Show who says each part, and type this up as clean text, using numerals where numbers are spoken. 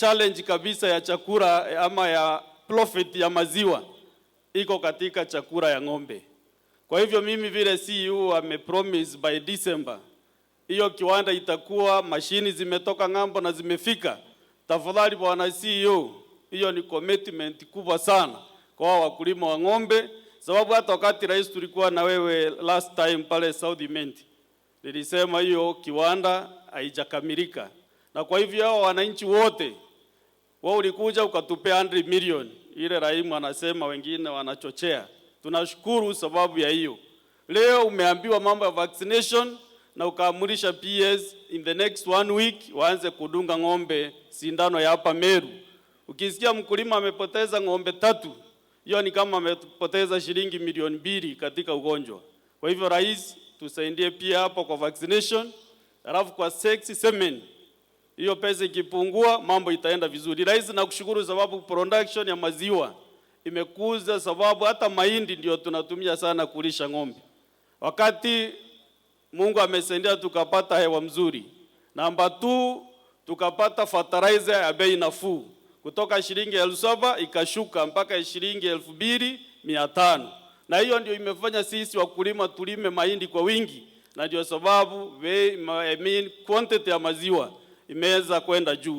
Speaker 1: Challenge kabisa ya chakula ama ya profit ya maziwa iko katika chakula ya ng'ombe. Kwa hivyo mimi vile CEO amepromise by December hiyo kiwanda itakuwa mashini zimetoka ng'ambo na zimefika. Tafadhali bwana CEO, hiyo ni commitment kubwa sana kwa wakulima wa ng'ombe, sababu hata wakati rais tulikuwa na wewe last time pale South Imenti, nilisema hiyo kiwanda haijakamilika. Na kwa hivyo hao wananchi wote wao ulikuja ukatupea 100 million. Ile Raimu anasema wengine wanachochea. Tunashukuru sababu ya hiyo. Leo umeambiwa mambo ya vaccination na ukaamurisha PS in the next 1 week waanze kudunga ng'ombe sindano ya hapa Meru. Ukisikia mkulima amepoteza ng'ombe 3, hiyo ni kama amepoteza shilingi milioni 2 katika ugonjwa. Kwa hivyo rais, tusaidie pia hapo kwa vaccination. Alafu kwa sex semen, hiyo pesa ikipungua mambo itaenda vizuri. Rais, nakushukuru sababu production ya maziwa imekuza, sababu hata mahindi ndio tunatumia sana kulisha ng'ombe. Wakati Mungu amesaidia tukapata hewa mzuri. Namba 2, tukapata fertilizer ya bei nafuu. Kutoka shilingi 7,000 ikashuka mpaka shilingi 2,500. Na hiyo ndio imefanya sisi wakulima tulime mahindi kwa wingi. Na ndio sababu quantity ya maziwa imeweza kwenda juu.